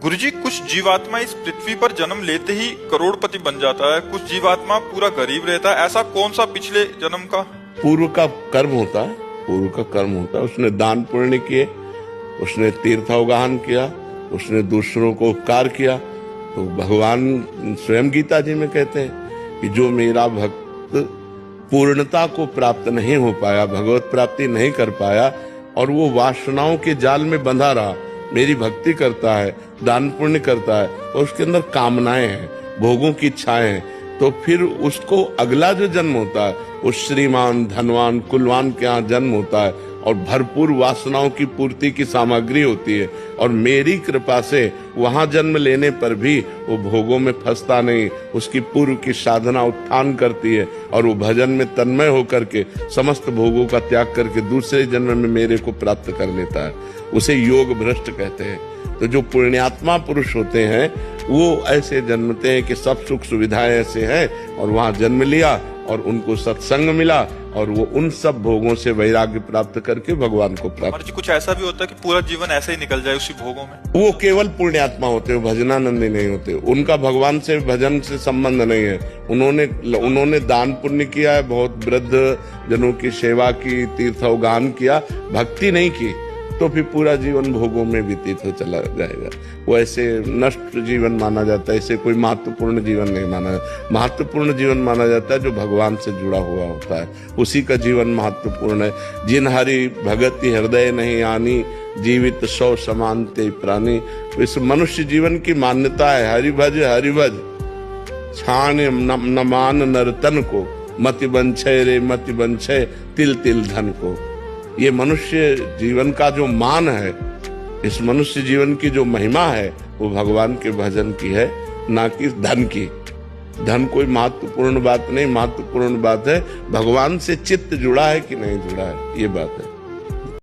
गुरुजी, कुछ जीवात्मा इस पृथ्वी पर जन्म लेते ही करोड़पति बन जाता है, कुछ जीवात्मा पूरा गरीब रहता है। ऐसा कौन सा पिछले जन्म का पूर्व का कर्म होता है? पूर्व का कर्म होता है, उसने दान पुण्य किए, उसने तीर्थावगाहन किया, उसने दूसरों को उपकार किया। तो भगवान स्वयं गीता जी में कहते हैं कि जो मेरा भक्त पूर्णता को प्राप्त नहीं हो पाया, भगवत प्राप्ति नहीं कर पाया और वो वासनाओं के जाल में बंधा रहा, मेरी भक्ति करता है, दान पुण्य करता है और उसके अंदर कामनाएं हैं, भोगों की इच्छाएं हैं, तो फिर उसको अगला जो जन्म होता है उस श्रीमान धनवान कुलवान के यहाँ जन्म होता है और भरपूर वासनाओं की पूर्ति की सामग्री होती है। और मेरी कृपा से वहां जन्म लेने पर भी वो भोगों में फंसता नहीं, उसकी पूर्व की साधना उत्थान करती है और वो भजन में तन्मय होकर के समस्त भोगों का त्याग करके दूसरे जन्म में मेरे को प्राप्त कर लेता है। उसे योग भ्रष्ट कहते हैं। तो जो पुण्यात्मा पुरुष होते हैं वो ऐसे जन्मते हैं कि सब सुख सुविधाएं ऐसे हैं और वहां जन्म लिया और उनको सत्संग मिला और वो उन सब भोगों से वैराग्य प्राप्त करके भगवान को प्राप्त। कुछ ऐसा भी होता है कि पूरा जीवन ऐसे ही निकल जाए उसी भोगों में? वो केवल पुण्यात्मा होते हैं, भजनानंदी नहीं होते, उनका भगवान से भजन से संबंध नहीं है। उन्होंने दान पुण्य किया है, बहुत वृद्ध जनों की सेवा की, तीर्थावगान किया, भक्ति नहीं की तो फिर पूरा जीवन भोगों में व्यतीत हो चला जाएगा। वो ऐसे नष्ट जीवन माना जाता है, ऐसे कोई महत्वपूर्ण जीवन नहीं माना जाता। महत्वपूर्ण जीवन माना जाता है जो भगवान से जुड़ा हुआ होता है, उसी का जीवन महत्वपूर्ण है। जिन हरि भगति हृदय नहीं आनी, जीवित सौ समान ते प्राणी। इस मनुष्य जीवन की मान्यता है, हरिभज हरिभज छान नमान नर्तन को, मति बंछय रे मति बंछय तिल तिल धन को। ये मनुष्य जीवन का जो मान है, इस मनुष्य जीवन की जो महिमा है वो भगवान के भजन की है, ना कि धन की। धन कोई महत्वपूर्ण बात नहीं, महत्वपूर्ण बात है भगवान से चित्त जुड़ा है कि नहीं जुड़ा है, ये बात है।